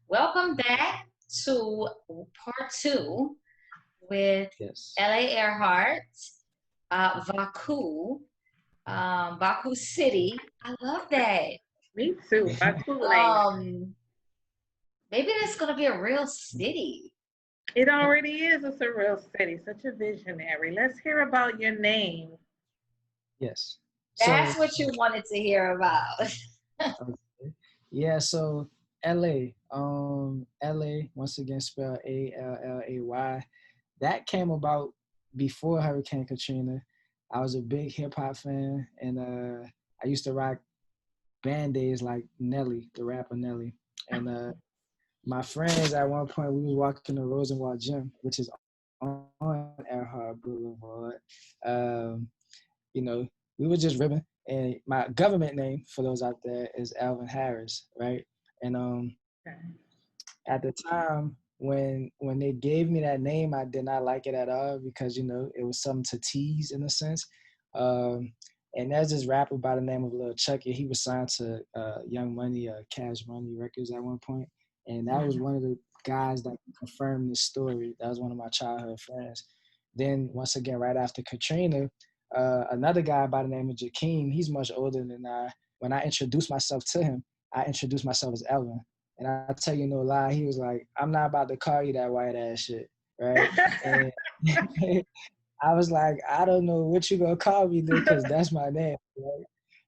Welcome back to part two with Yes. LA Earhart, Vaku, Vaku City. I love that. Me too. Vaku Lane. Um, Maybe that's gonna be a real city. It already is. It's a real city. Such a visionary. Let's hear about your name. Yes. That's So, what you wanted to hear about. okay. Yeah, so LA, LA, once again spelled Allay. That came about before Hurricane Katrina. I was a big hip hop fan, and I used to rock band-aids like Nelly, the rapper Nelly. And my friends at one point we was walking the Rosenwald Gym, which is on Earhart Boulevard. Um, you know, we were just ribbing. And my government name for those out there is Alvin Harris, right? And Okay. at the time when they gave me that name, I did not like it at all because it was something to tease in a sense. Um, and there's this rapper by the name of Lil Chucky. He was signed to Young Money, Cash Money Records at one point, and that was Mhm. one of the guys that confirmed this story. That was one of my childhood friends. Then once again, right after Katrina, another guy by the name of Jakeem, he's much older than I. When I introduced myself to him, I introduced myself as Elvin. And I tell you no lie, he was like, "I'm not about to call you that white ass shit," right? And I was like, "I don't know what you gonna call me then, because that's my name." Right?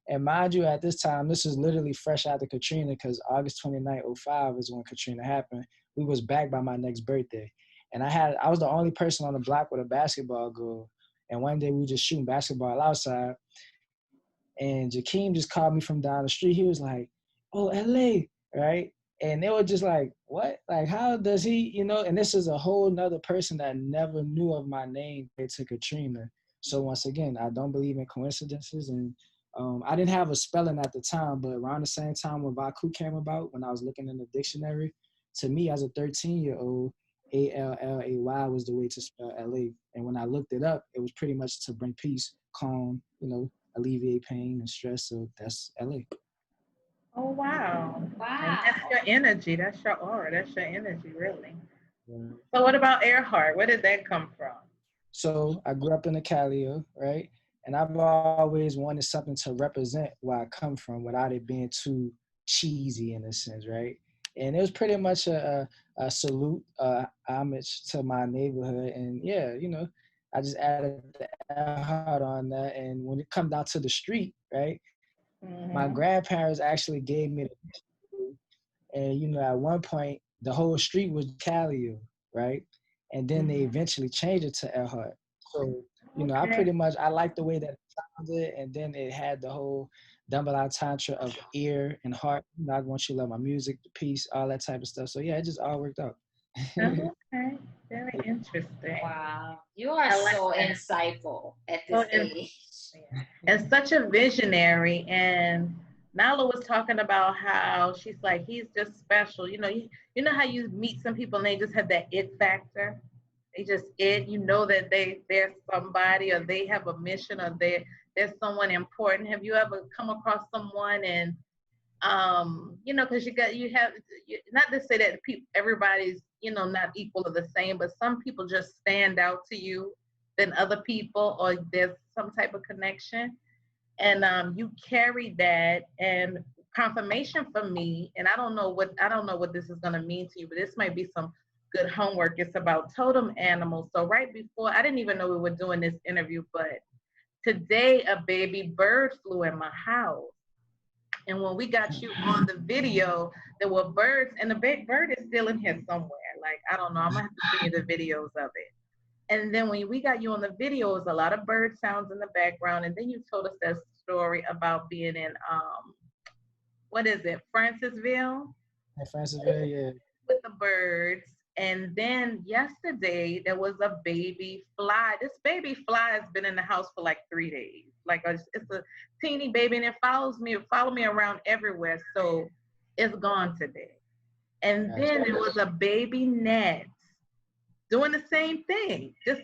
And mind you, at this time, this was literally fresh after Katrina, because August 29th, 05 is when Katrina happened. We was back by my next birthday. And I was the only person on the block with a basketball goal. And one day we were just shooting basketball outside. And Jakeem just called me from down the street. He was like, "Oh, LA," right? And they were just like, "What? Like, how does he, And this is a whole nother person that never knew of my name to Katrina. So once again, I don't believe in coincidences. And I didn't have a spelling at the time, but around the same time when Vaku came about, when I was looking in the dictionary, to me as a 13-year-old, Allay was the way to spell LA. And when I looked it up, it was pretty much to bring peace, calm, alleviate pain and stress. So that's LA. Oh wow. And that's Wow. your energy. That's your aura. That's your energy, really. Yeah. So what about Earhart? Where did that come from? So I grew up in the Calio, right? And I've always wanted something to represent where I come from without it being too cheesy in a sense, right? And it was pretty much a salute, homage to my neighborhood. And yeah, I just added the heart on that. And when it come down to the street, right? My Hmm. grandparents actually gave me the, and at one point the whole street was Calio, right? And then they Hmm. eventually changed it to Earhart. So Okay. I like the way that it sounded, and then it had the whole double entendre of ear and heart. I want you to love my music, the peace, all that type of stuff. So yeah, it just all worked out. Okay. Very interesting. Wow. You are I like so that. insightful at So this age. and such a visionary. And Nalo was talking about how she's like, he's just special. You know how you meet some people and they just have that it factor. They just it. You know that they're somebody or they have a mission or there's someone important. Have you ever come across someone and because not to say that people everybody's not equal or the same, but some people just stand out to you than other people, or there's some type of connection, and you carry that. And confirmation for me, and I don't know what this is going to mean to you, but this might be some good homework. It's about totem animals. So right before, I didn't even know we were doing this interview, but today a baby bird flew in my house. And when we got you on the video, there were birds, and the big bird is still in here somewhere. Like, I don't know. I'm going to have to send you the videos of it. And then when we got you on the video, it was a lot of bird sounds in the background. And then you told us that story about being in, what is it, Francisville? And Francisville, yeah. With the birds. And then yesterday there was a baby fly. This baby fly has been in the house for like 3 days. Like it's a teeny baby, and it follow me around everywhere. So it's gone today. And then Gotcha. there was a baby gnat doing the same thing. Just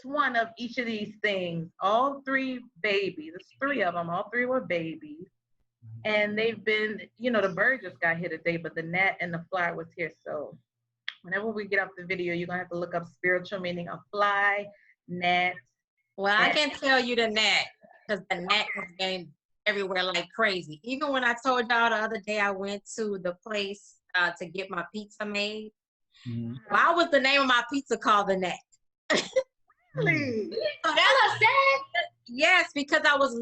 one of each of these things. All three babies. There's three of them. All three were babies. And they've been, the bird just got here today, but the gnat and the fly was here. So whenever we get off the video, you're going to have to look up spiritual meaning of fly, gnat. Well, I can tell you the gnat, because the gnat has been everywhere like crazy. Even when I told y'all the other day I went to the place to get my pizza made. Mm-hmm. Why was the name of my pizza called the gnat? Really? Tell us that. Yes, because I was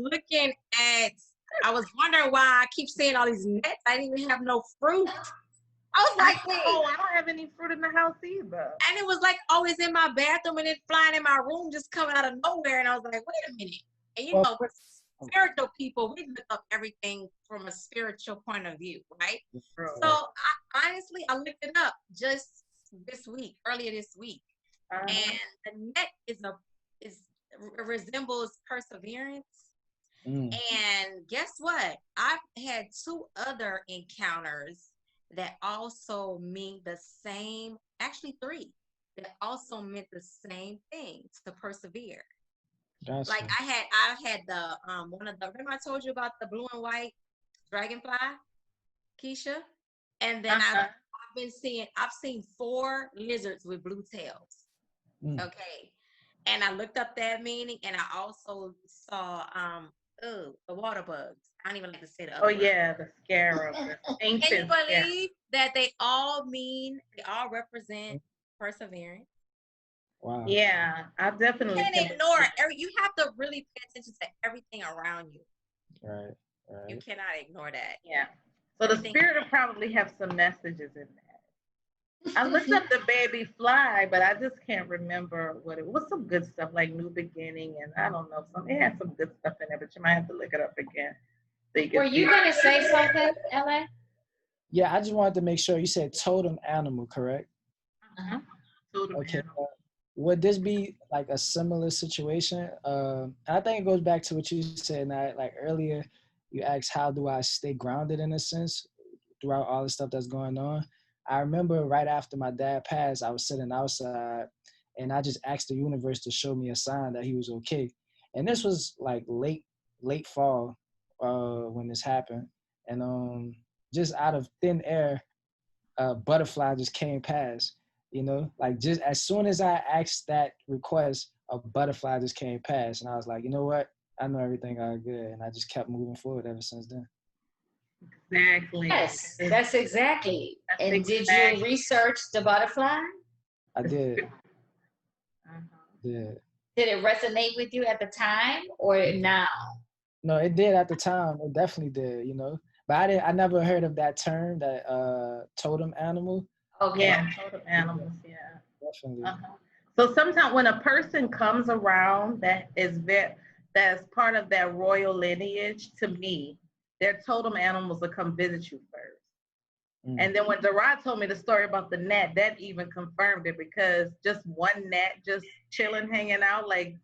wondering why I keep seeing all these gnats. I didn't even have no fruit. I was like, wait. Oh, I don't have any fruit in the house either. And it was like always in my bathroom and then flying in my room, just coming out of nowhere. And I was like, wait a minute. And we're spiritual people. We look up everything from a spiritual point of view, right? So honestly, I looked it up just earlier this week. And the net resembles perseverance. And guess what? I've had 2 other encounters that also mean the same, actually 3, that also meant the same thing, to persevere. Gotcha. Like I had the remember I told you about the blue and white dragonfly, Keisha? And then I've seen 4 lizards with blue tails. Okay. And I looked up that meaning, and I also saw the water bugs. I don't even like to say the other word. Yeah, the scarab. Can you believe that they all represent perseverance? Wow. Yeah, I definitely You can't ignore it. You have to really pay attention to everything around you. Right. You cannot ignore that. Yeah. So the spirit will probably have some messages in that. I looked up the baby fly, but I just can't remember what it was. Some good stuff like new beginning, and I don't know. It had some good stuff in there, but you might have to look it up again. So Were you going to say something, LA? Yeah, I just wanted to make sure you said totem animal, correct? Totem okay. animal. Would this be like a similar situation? I think it goes back to what you said, Nat, like earlier. You asked, how do I stay grounded in a sense throughout all the stuff that's going on? I remember right after my dad passed, I was sitting outside and I just asked the universe to show me a sign that he was okay. And this was like late fall when this happened. And just out of thin air, a butterfly just came past, like just as soon as I asked that request, a butterfly just came past. And I was like, you know what? I know everything all good. And I just kept moving forward ever since then. Exactly. Yes, that's exactly. And did you research the butterfly? I did. Did it resonate with you at the time or now? No, it did at the time. It definitely did, But I never heard of that term, that totem animal. Okay. Yeah, totem animals, yeah. Definitely. So sometimes when a person comes around that's part of that royal lineage, to me, their totem animals will come visit you first. And then when Darad told me the story about the gnat, that even confirmed it, because just one gnat just chilling, hanging out, like,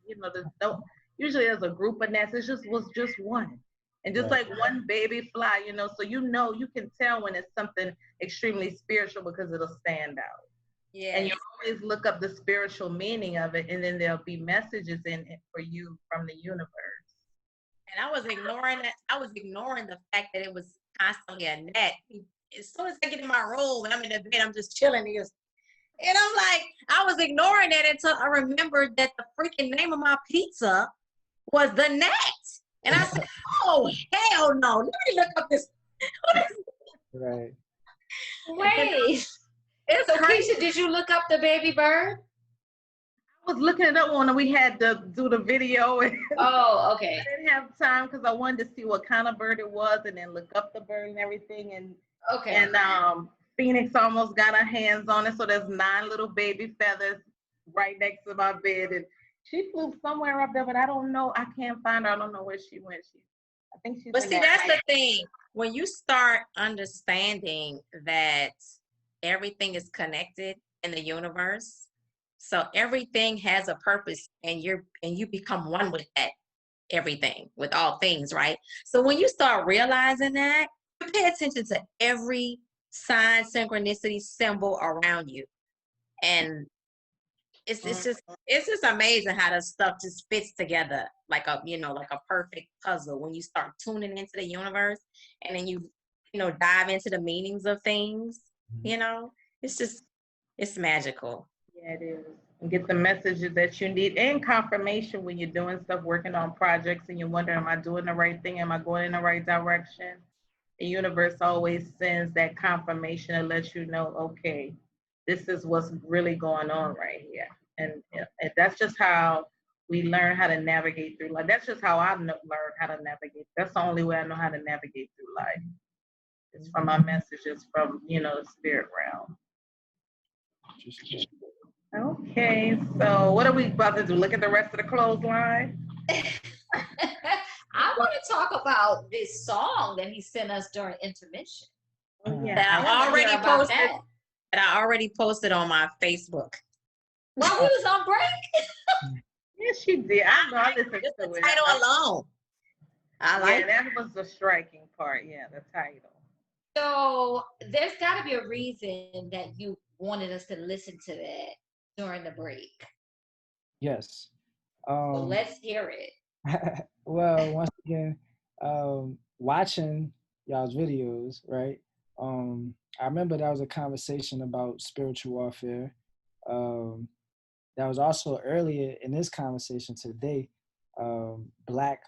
usually there's a group of gnats. It was just one. And just like one baby fly, so you can tell when it's something extremely spiritual because it'll stand out. Yeah. And you always look up the spiritual meaning of it, and then there'll be messages in it for you from the universe. And I was ignoring that. I was ignoring the fact that it was constantly a net. As soon as I get in my room and I'm in the bed, I'm just chilling. And I'm like, I was ignoring that until I remembered that the freaking name of my pizza was the Net. And I said, oh, hell no. Let me look up this. Right. Wait. So, Keisha, did you look up the baby bird? I was looking it up when we had to do the video. Oh, okay. I didn't have time because I wanted to see what kind of bird it was and then look up the bird and everything. And Phoenix almost got her hands on it. So there's 9 little baby feathers right next to my bed. And she flew somewhere up there, but I don't know. I can't find her. I don't know where she went. I think she's. But see, that's the thing. When you start understanding that everything is connected in the universe, so everything has a purpose, and you become one with that everything, with all things, right? So when you start realizing that, you pay attention to every sign, synchronicity, symbol around you, and It's just amazing how the stuff just fits together like a like a perfect puzzle when you start tuning into the universe and then you dive into the meanings of things. It's magical. Yeah, it is. And get the messages that you need and confirmation when you're doing stuff, working on projects, and you're wondering, am I doing the right thing? Am I going in the right direction? The universe always sends that confirmation and lets you know, okay, this is what's really going on right here. And that's just how we learn how to navigate through life. That's just how I learned how to navigate. That's the only way I know how to navigate through life. It's from my messages from, the spirit realm. Okay, so what are we about to do? Look at the rest of the clothesline? I want to talk about this song that he sent us during intermission. Oh, yeah. That I already posted on my Facebook. While we was on break? Yes, she did. I know. I listened to the it. title alone. I like that was the striking part. Yeah, the title. So there's got to be a reason that you wanted us to listen to that during the break. Yes. So let's hear it. Well, once again, watching y'all's videos, right? I remember that was a conversation about spiritual warfare. That was also earlier in this conversation today. Black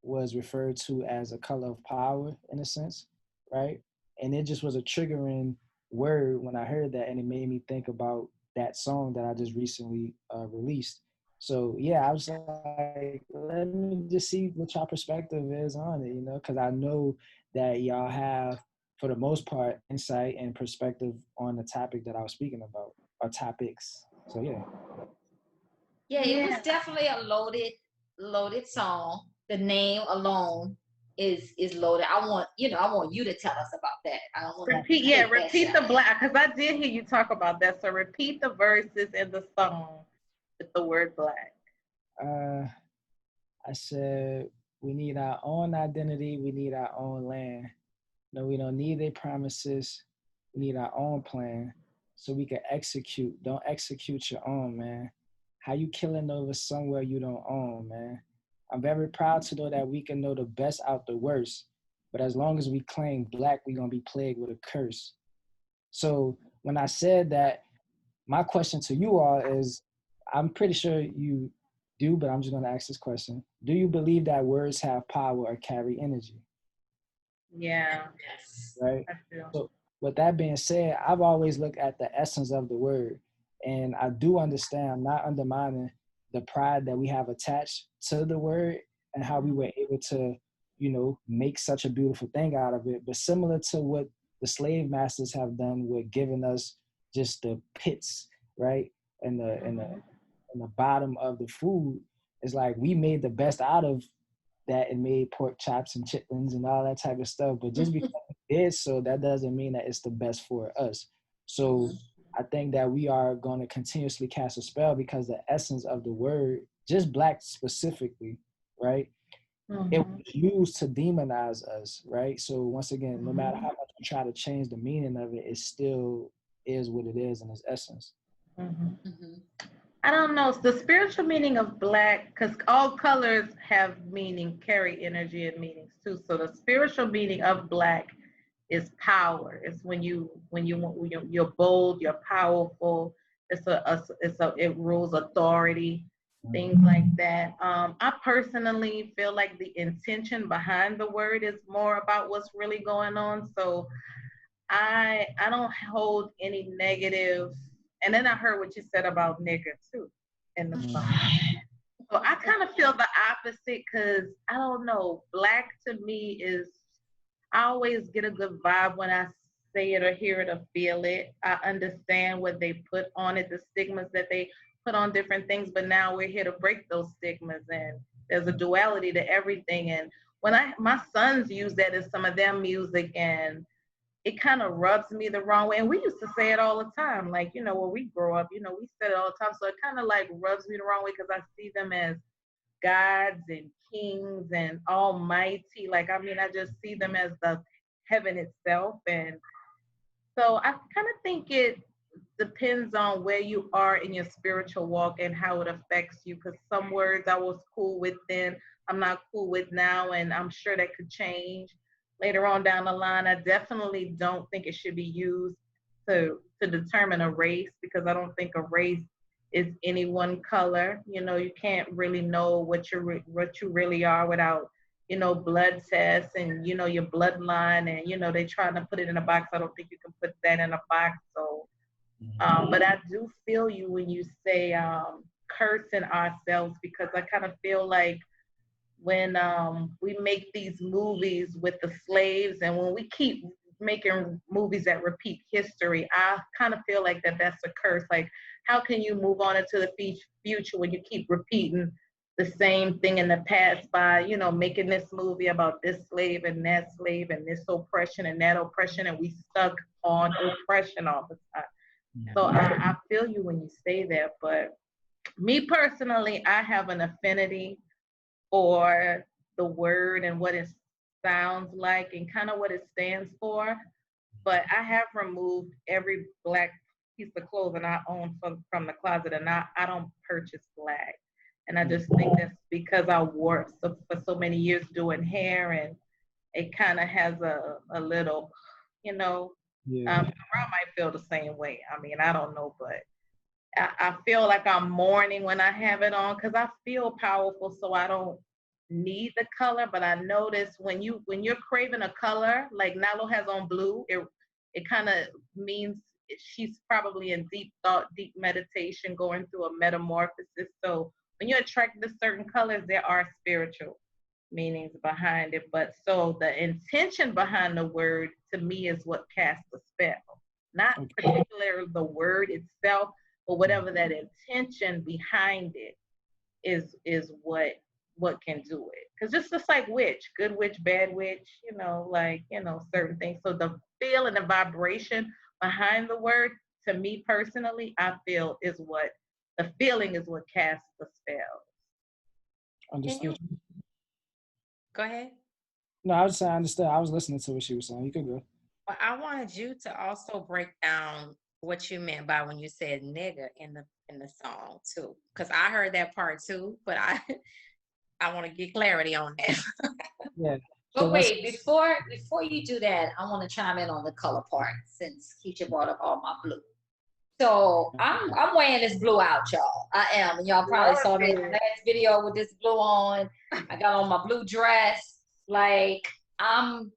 was referred to as a color of power in a sense, right? And it just was a triggering word when I heard that, and it made me think about that song that I just recently released. So yeah, I was like, let me just see what y'all perspective is on it, because I know that y'all have, for the most part, insight and perspective on the topic that I was speaking about, or topics. So yeah. Yeah, it was definitely a loaded song. The name alone is loaded. I want you to tell us about that. I don't want to repeat the black, because I did hear you talk about that. So repeat the verses in the song with the word black. I said, we need our own identity. We need our own land. No, we don't need their promises. We need our own plan so we can execute. Don't execute your own, man. How you killing over somewhere you don't own, man? I'm very proud to know that we can know the best out the worst. But as long as we claim black, we're going to be plagued with a curse. So when I said that, my question to you all is, I'm pretty sure you do, but I'm just going to ask this question. Do you believe that words have power or carry energy? Yeah. Right? So with that being said, I've always looked at the essence of the word. And I do understand, I'm not undermining the pride that we have attached to the word and how we were able to, make such a beautiful thing out of it. But similar to what the slave masters have done with giving us just the pits, right? And the bottom of the food, it's like we made the best out of that and made pork chops and chitlins and all that type of stuff. But just because it is so, that doesn't mean that it's the best for us. So I think that we are going to continuously cast a spell because the essence of the word, just black specifically, right? It was used to demonize us, right? So once again, no matter how much you try to change the meaning of it, it still is what it is in its essence. I don't know. It's the spiritual meaning of black, because all colors have meaning, carry energy and meanings too. So the spiritual meaning of black is power. It's when you're bold, you're powerful. It rules authority, things like that. I personally feel like the intention behind the word is more about what's really going on. So I don't hold any negative. And then I heard what you said about nigger too in the song. So I kind of feel the opposite, because I don't know, black to me is, I always get a good vibe when I say it or hear it or feel it. I understand what they put on it, the stigmas that they put on different things, but now we're here to break those stigmas, and there's a duality to everything. And when my sons use that as some of their music, and it kind of rubs me the wrong way. And we used to say it all the time, like, when we grow up, we said it all the time. So it kind of like rubs me the wrong way, because I see them as gods and kings and almighty. Like, I just see them as the heaven itself. And so I kind of think depends on where you are in your spiritual walk and how it affects you. Because some words I was cool with then, I'm not cool with now, and I'm sure that could change later on down the line. I definitely don't think it should be used to determine a race, because I don't think a race is any one color. You know, you can't really know what you really are without, you know, blood tests and, you know, your bloodline, and, you know, they trying to put it in a box. I don't think you can put that in a box. So, but I do feel you when you say cursing ourselves, because I kind of feel like when we make these movies with the slaves, and when we keep making movies that repeat history, I kind of feel like that's a curse. Like, how can you move on into the future when you keep repeating the same thing in the past by, you know, making this movie about this slave and this oppression and that oppression, and we stuck on oppression all the time. So I feel you when you say that. But me personally, I have an affinity for the word and what it sounds like and kind of what it stands for. But I have removed every black piece of clothing I own from the closet, and I don't purchase black. And I just think that's because I wore it for so many years doing hair, and it kind of has a little, you know, I might feel the same way. I mean, I don't know, but I feel like I'm mourning when I have it on, because I feel powerful, so I don't need the color. But I notice when you're craving a color, like Nalo has on blue, it kind of means she's probably in deep thought, deep meditation, going through a metamorphosis. So when you're attracted to certain colors, there are spiritual meanings behind it. But so the intention behind the word, to me, is what casts the spell, not particularly the word itself, but whatever that intention behind it is what can do it. Because just like witch, good witch, bad witch, you know, like, you know, certain things. So the feel and the vibration behind the word, to me personally, I feel the feeling is what casts the spell. Understood. Go ahead. No, I was saying I understood. I was listening to what she was saying. You could go. Well, I wanted you to also break down what you meant by when you said nigga in the song too, because I heard that part too, but I want to get clarity on that. Yeah. But So wait, before you do that, I want to chime in on the color part, since Keisha brought up all my blue. So I'm wearing this blue out, y'all. I am, and y'all probably saw me in the last video with this blue on. I got on my blue dress, like and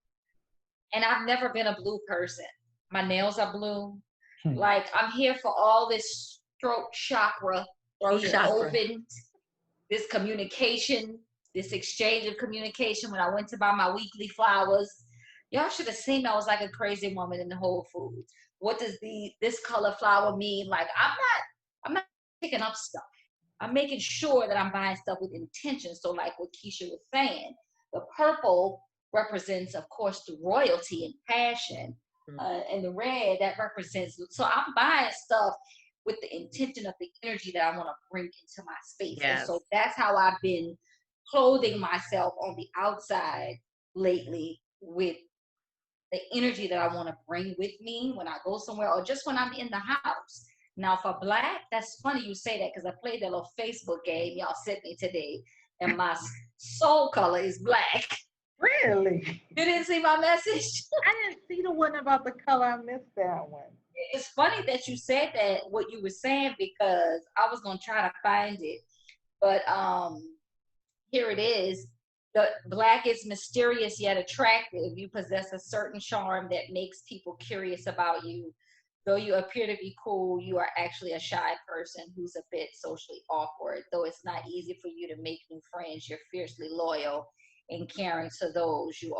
I've never been a blue person. My nails are blue. Like, I'm here for all this throat chakra being opened, this communication, this exchange of communication. When I went to buy my weekly flowers, y'all should have seen me. I was like a crazy woman in the Whole Foods. What does this color flower mean? Like, I'm not picking up stuff. I'm making sure that I'm buying stuff with intention. So like what Keisha was saying, the purple represents, of course, the royalty and passion. And the red, that represents, so I'm buying stuff with the intention of the energy that I want to bring into my space. Yes. And so that's how I've been clothing myself on the outside lately, with the energy that I want to bring with me when I go somewhere, or just when I'm in the house. Now for black, that's funny you say that, because I played that little Facebook game y'all sent me today, and my soul color is black. Really? You didn't see my message? I didn't see the one about the color. I missed that one. It's funny that you said that, what you were saying, because I was going to try to find it. But here it is. The black is mysterious yet attractive. You possess a certain charm that makes people curious about you. Though you appear to be cool, you are actually a shy person who's a bit socially awkward. Though it's not easy for you to make new friends, you're fiercely loyal and caring to those you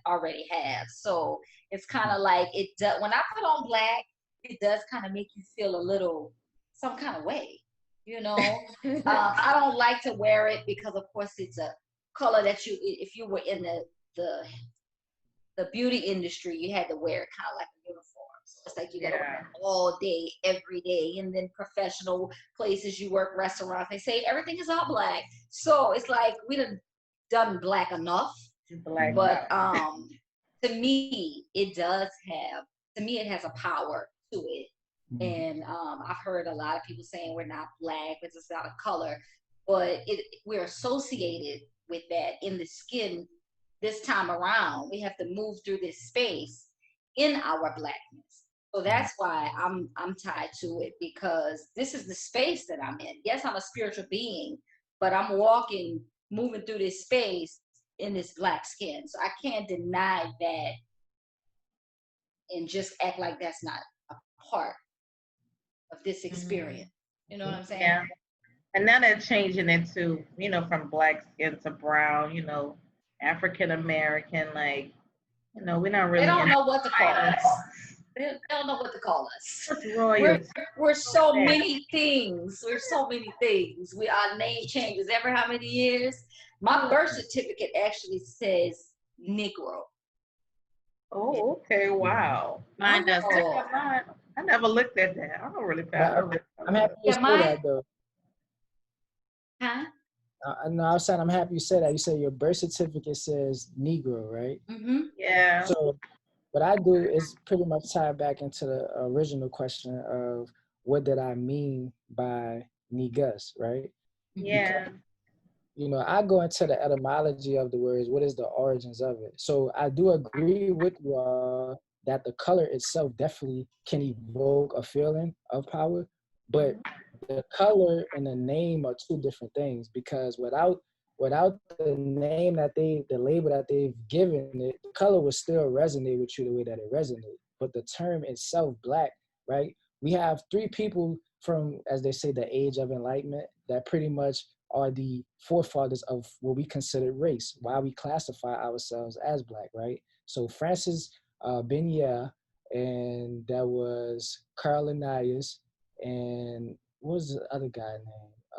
already have. So it's kind of like it does. When I put on black, it does kind of make you feel a little some kind of way, you know. I don't like to wear it because, of course, it's a color that if you were in the beauty industry, you had to wear it kind of like a uniform. So it's like you gotta wear it all day, every day. And then professional places you work, restaurants, they say everything is all black. So it's like we done black enough. But to me, it has a power to it And I've heard a lot of people saying we're not black, it's just not a color, but we're associated with that in the skin this time around. We have to move through this space in our blackness. So that's why I'm tied to it, because this is the space that I'm in. Yes, I'm a spiritual being, but I'm moving through this space in this black skin. So I can't deny that and just act like that's not a part of this experience. You know what I'm saying? Yeah. And now they're changing it to, you know, from black skin to brown, you know, African American, like, you know, we're not really. They don't know what to call us. They don't know what to call us. Royals. We're so many things. We're so many things. Our name changes every how many years. My birth certificate actually says Negro. Oh, okay. Wow. Mine does too. I never looked at that. I don't really pay. I'm happy you said that, though. Huh? No, I was saying I'm happy you said that. You said your birth certificate says Negro, right? Mm-hmm. Yeah. So what I do is pretty much tie back into the original question of what did I mean by Negus, right? Yeah. Because, you know, I go into the etymology of the words. What is the origins of it? So I do agree with you all that the color itself definitely can evoke a feeling of power, but the color and the name are two different things, because without the name the label that they've given it, the color will still resonate with you the way that it resonates. But the term itself, black, right? We have three people from, as they say, the age of enlightenment that pretty much are the forefathers of what we consider race, why we classify ourselves as black, right? So Francis Benier, and that was Carl Linnaeus, and what was the other guy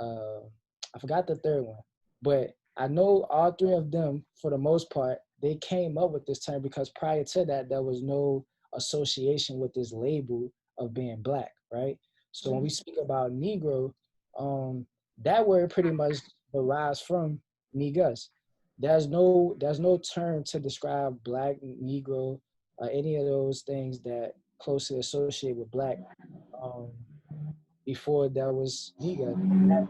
name? I forgot the third one, but I know all three of them, for the most part, they came up with this term because prior to that, there was no association with this label of being black, right? So when we speak about Negro, that word pretty much derives from Negus. There's no term to describe black, Negro, any of those things that closely associate with black. Before there was Negus, that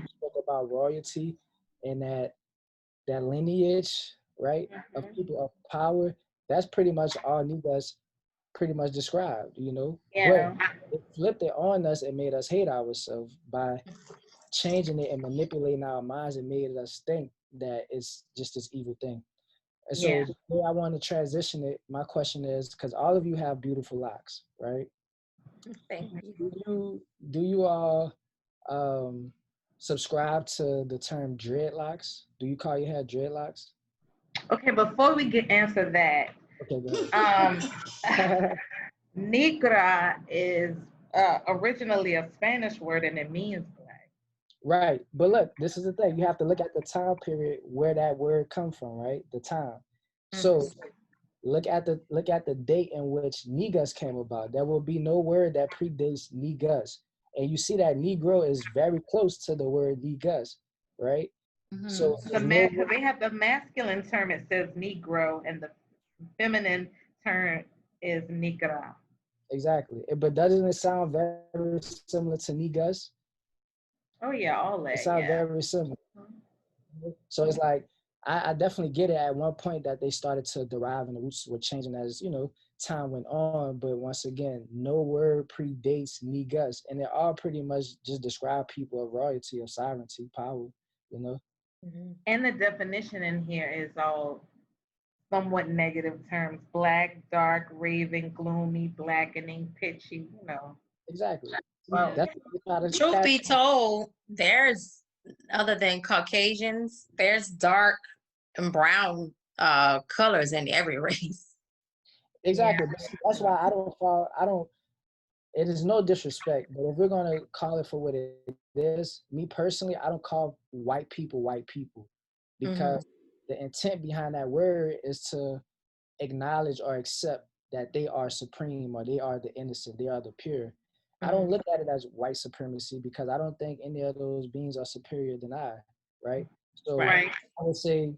spoke about royalty and that lineage, right, of people of power. That's pretty much all Negus pretty much described, you know. Yeah. But it flipped it on us and made us hate ourselves by changing it and manipulating our minds, and made us think that it's just this evil thing. And so the way I want to transition it, my question is, because all of you have beautiful locks, right? Thank you. Do you all subscribe to the term dreadlocks? Do you call your hair dreadlocks? Okay, before we answer that, okay, go ahead. Negra is originally a Spanish word, and it means black. Right, but look, this is the thing. You have to look at the time period where that word come from, right? The time. So look at the date in which Negus came about. There will be no word that predates Negus. And you see that Negro is very close to the word Negus, right? So they have the masculine term, it says Negro, and the feminine term is Negra. Exactly. But doesn't it sound very similar to Negus? Oh yeah, all that. It sounds very similar. So it's like, I definitely get it at one point that they started to derive and the roots were changing as, you know, time went on. But once again, no word predates Negus. And they all pretty much just describe people of royalty, of sovereignty, power, you know? And the definition in here is all somewhat negative terms: black, dark, raven, gloomy, blackening, pitchy, you know. Exactly. Well, truth be told, there's, other than Caucasians, there's dark and brown colors in every race. Exactly. Yeah. That's why I don't, it is no disrespect, but if we're going to call it for what it is, me personally, I don't call white people, because the intent behind that word is to acknowledge or accept that they are supreme, or they are the innocent, they are the pure. I don't look at it as white supremacy, because I don't think any of those beings are superior than I, right? So I would say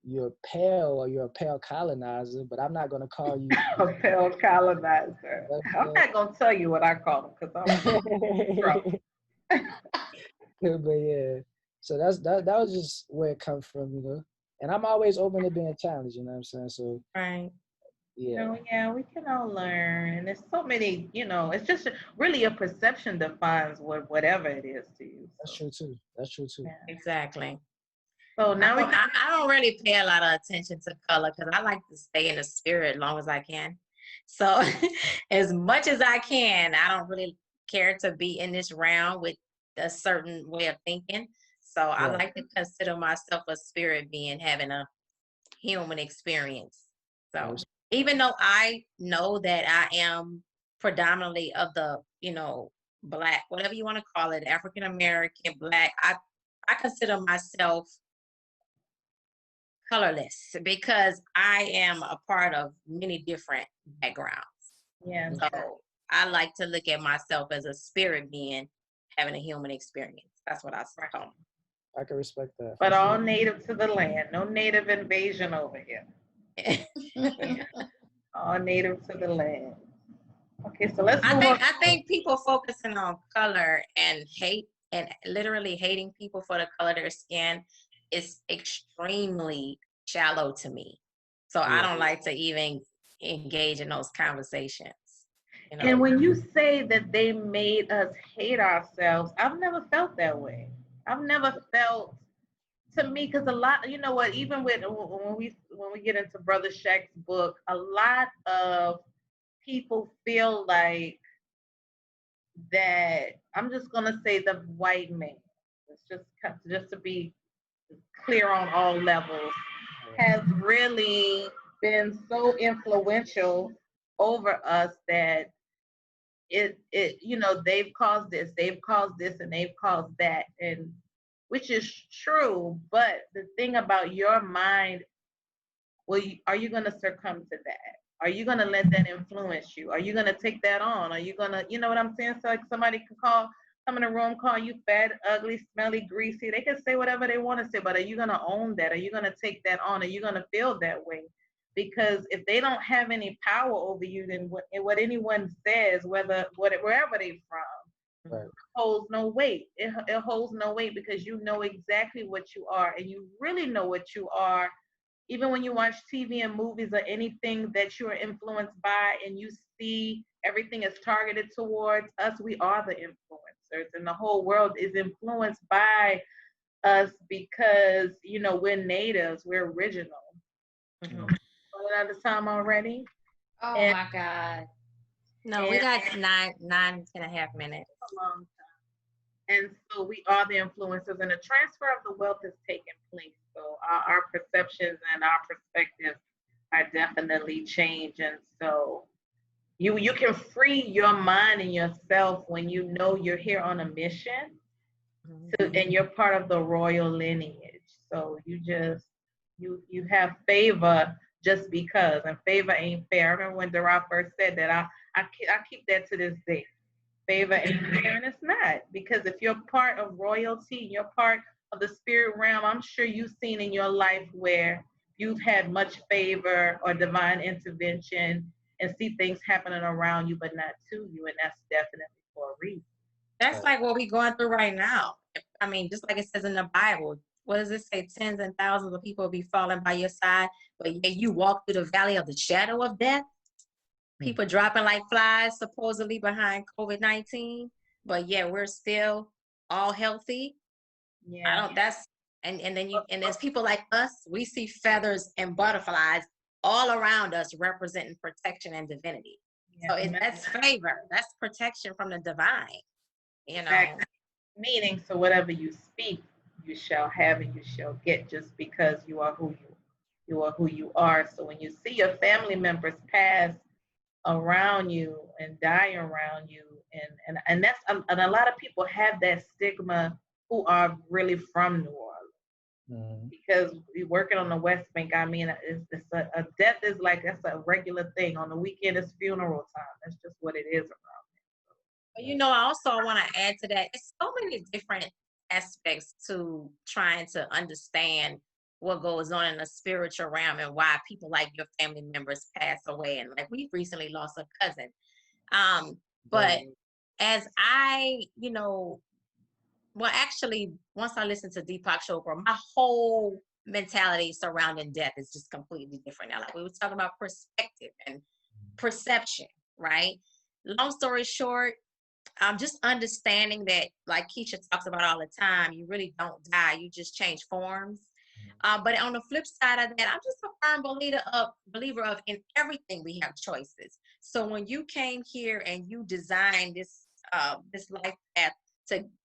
you're pale or you're a pale colonizer, but I'm not gonna call you A pale colonizer. I'm not gonna tell you what I call them because I'm but yeah. So that was just where it comes from, you know. And I'm always open to being challenged, you know what I'm saying? So Right. yeah. Yeah, we can all learn. And there's so many, it's just really a perception defines whatever it is to you. That's true too. That's true too. Yeah. Exactly. So now I don't really pay a lot of attention to color because I like to stay in the spirit as long as I can. So as much as I can, I don't really care to be in this realm with a certain way of thinking. So I like to consider myself a spirit being, having a human experience. So even though I know that I am predominantly of the, Black, whatever you want to call it, African American, Black, I consider myself colorless because I am a part of many different backgrounds. Yeah. So I like to look at myself as a spirit being having a human experience. That's what I call. I can respect that. But all native to the land. No native invasion over here. All native to the land. Okay, so let's move on. I think people focusing on color and hate and literally hating people for the color of their skin is extremely shallow to me. So I don't like to even engage in those conversations. And when you say that they made us hate ourselves, I've never felt that way. I've never felt, to me, because a lot, you know what, even when we get into Brother Shaq's book, a lot of people feel like that, I'm just gonna say the white man, it's just to be clear on all levels, has really been so influential over us that they've caused this, and they've caused that, and which is true. But the thing about your mind, are you going to succumb to that? Are you going to let that influence you? Are you going to take that on? Are you going to, you know what I'm saying? So like somebody can come in a room, call you fat, ugly, smelly, greasy. They can say whatever they want to say, but are you going to own that? Are you going to take that on? Are you going to feel that way? Because if they don't have any power over you, then what anyone says, wherever they're from, holds no weight. It holds no weight because you know exactly what you are, and you really know what you are. Even when you watch TV and movies or anything that you are influenced by, and you see everything is targeted towards us, we are the influencers, and the whole world is influenced by us because we're natives, we're original. Out of time already. Oh my God. No, we got 9.5 minutes. A long time. And so we are the influencers, and the transfer of the wealth is taking place. So our perceptions and our perspectives are definitely changing. So you can free your mind and yourself when you know you're here on a mission, and you're part of the Royal Lineage. So you have favor just because, and favor ain't fair. I remember when Dara first said that, I keep that to this day. Favor ain't fair, and it's not, because if you're part of royalty, you're part of the spirit realm, I'm sure you've seen in your life where you've had much favor or divine intervention and see things happening around you, but not to you, and that's definitely for a reason. That's like what we're going through right now. I mean, just like it says in the Bible, what does it say? Tens and thousands of people will be falling by your side, but yet you walk through the valley of the shadow of death. People dropping like flies, supposedly behind COVID-19, but yet we're still all healthy. Yeah. And there's people like us. We see feathers and butterflies all around us, representing protection and divinity. Yeah. So that's favor. That's protection from the divine. Exactly. Meaning, so whatever you speak, you shall have and you shall get, just because you are who you are. So when you see your family members pass around you and die around you, and that's and a lot of people have that stigma who are really from New Orleans, because we working on the West Bank. I mean, it's a death is like, that's a regular thing. On the weekend, it's funeral time. That's just what it is around here. I also want to add to that. It's so many different aspects to trying to understand what goes on in the spiritual realm and why people like your family members pass away. And like we've recently lost a cousin. But as I, well, actually, once I listened to Deepak Chopra, my whole mentality surrounding death is just completely different now. Like we were talking about perspective and perception, right? Long story short, just understanding that, like Keisha talks about all the time, you really don't die, you just change forms. But on the flip side of that, I'm just a firm believer of in everything we have choices. So when you came here and you designed this life path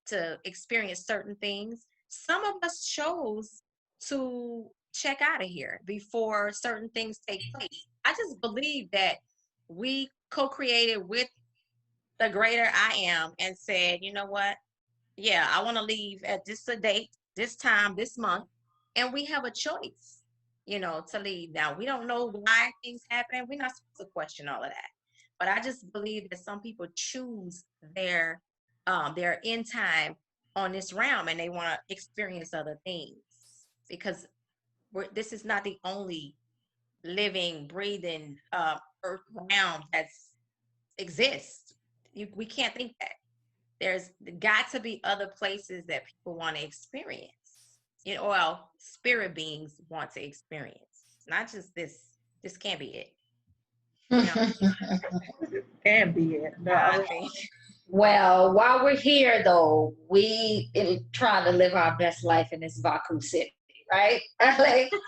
to experience certain things, some of us chose to check out of here before certain things take place. I just believe that we co-created with the greater I am and said, you know what? Yeah, I want to leave at this date, this time, this month. And we have a choice, to leave. Now, we don't know why things happen. We're not supposed to question all of that. But I just believe that some people choose their end time on this realm and they want to experience other things because this is not the only living, breathing earth realm that exists. We can't think that. There's got to be other places that people want to experience. Well, spirit beings want to experience, not just this. This can't be it. Can be it. No. Well, while we're here, though, we trying to live our best life in this Vaku city, right?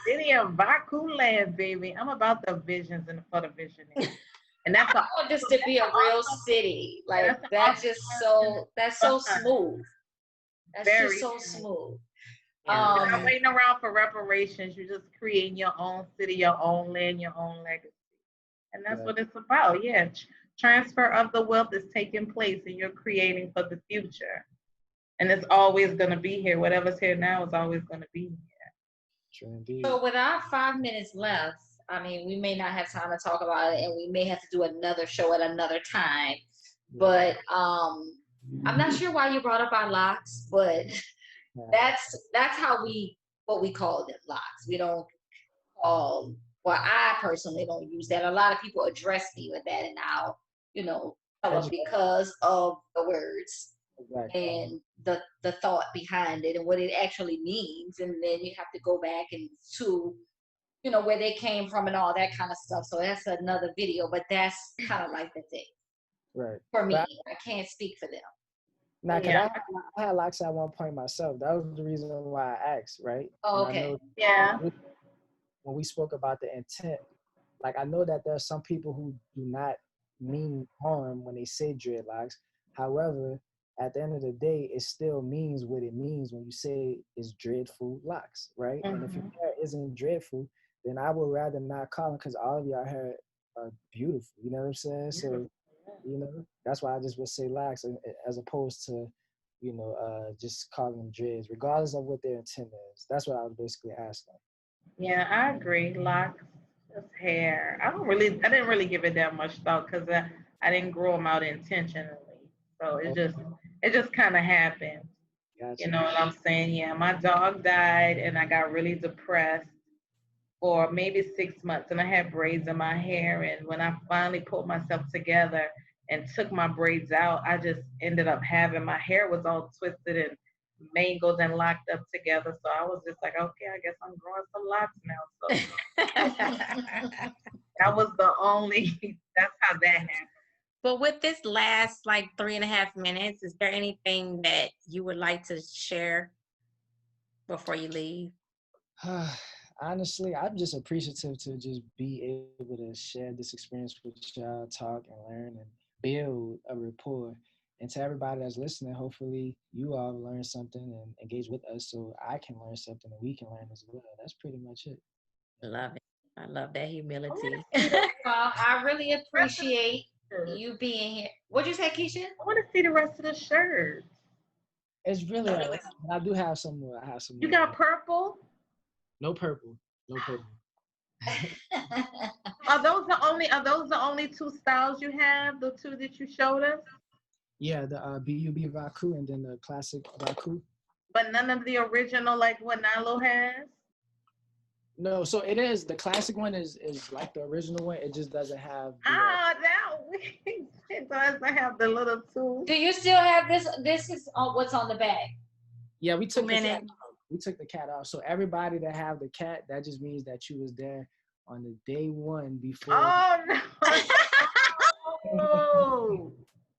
City of Vaku land, baby. I'm about the visions and for the visioning. And that's I want this to be a real city. Like that's so smooth. That's just so smooth. Yeah. You're not waiting around for reparations. You're just creating your own city, your own land, your own legacy. And that's what it's about. Yeah. Transfer of the wealth is taking place and you're creating for the future. And it's always going to be here. Whatever's here now is always going to be here. So with our 5 minutes left, I mean, we may not have time to talk about it and we may have to do another show at another time. But I'm not sure why you brought up our locks, but that's what we call them, locks. We don't call, well, I personally don't use that. A lot of people address me with that and I'll, tell them because of the words and the thought behind it and what it actually means. And then you have to go back and where they came from and all that kind of stuff. So that's another video, but that's kind of like the thing. Right. For me, I can't speak for them. Now, I had locks at one point myself. That was the reason why I asked, right? Oh, okay. When we spoke about the intent, like I know that there are some people who do not mean harm when they say dreadlocks. However, at the end of the day, it still means what it means when you say it's dreadful locks, right? And if your hair isn't dreadful, then I would rather not call them because all of y'all hair are beautiful. You know what I'm saying? So, that's why I just would say locks as opposed to, just calling them dreads, regardless of what their intent is. That's what I was basically asking. Yeah, I agree. Locks, just hair. I didn't really give it that much thought because I didn't grow them out intentionally. So it just kind of happened. Gotcha. You know what I'm saying? Yeah, my dog died and I got really depressed for maybe 6 months and I had braids in my hair. And when I finally pulled myself together and took my braids out, I just ended up having, my hair was all twisted and mangled and locked up together. So I was just like, okay, I guess I'm growing some locks now. So that was that's how that happened. But with this last 3.5 minutes, is there anything that you would like to share before you leave? Honestly, I'm just appreciative to just be able to share this experience with y'all, talk and learn and build a rapport. And to everybody that's listening, hopefully you all learn something and engage with us so I can learn something and we can learn as well. That's pretty much it. Love it. I love that humility. Well, I really appreciate you being here. What'd you say, Keisha? I want to see the rest of the shirts. It's really, I do have some more. You got purple? No purple. No purple. Are those the only two styles you have? The two that you showed us? Yeah, the BUB Vaku and then the classic Vaku. But none of the original, like what Nalo has? No, so it is the classic one is like the original one. It just doesn't have. Now it doesn't have the little tool. Do you still have this? This is what's on the back. Yeah, we took the cat minute. out. We took the cat out. So everybody that have the cat, that just means that you was there on the day one before. Oh no!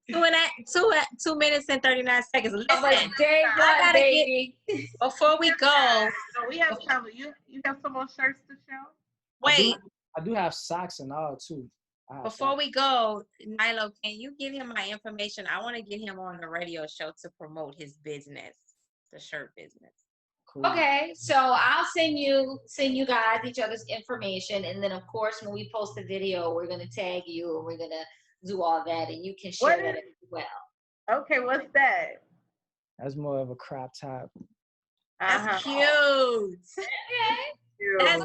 2 minutes and 39 seconds. Oh, but Listen, day I one, gotta baby. before we go, So we have some. You have some more shirts to show? wait. I do have socks and all too. Before we go, Nilo, can you give him my information? I want to get him on the radio show to promote his business, the shirt business. Cool. Okay, so I'll send you guys each other's information, and then of course when we post the video, we're gonna tag you and we're gonna do all that, and you can share that as well. Okay, what's that? That's more of a crop top. That's cute. Okay. That's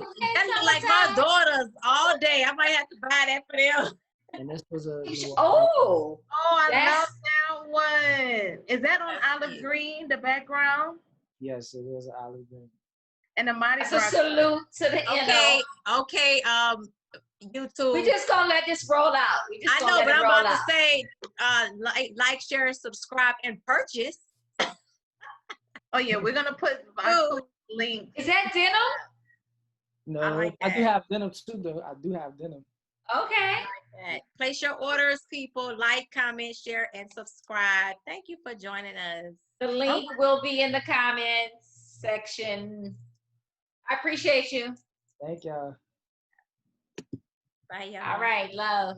like my daughters all day. I might have to buy that for them. And this was a Oh, I That's- love that one. Is that on olive green, the background? yes, it is an olive green. And the Mardi it's a Gras. salute to the Okay, YouTube. We just gonna let this roll out. We just I gonna know, let but it I'm roll about out. to say, like, share, subscribe, and purchase. Oh yeah, we're gonna put Vaku link. Is that denim? No, I like I do that. have denim too, though. I do have denim. Okay. Place your orders, people. Like, comment, share, and subscribe. Thank you for joining us. The link will be in the comments section. I appreciate you. Thank y'all. Bye, y'all. All right, love.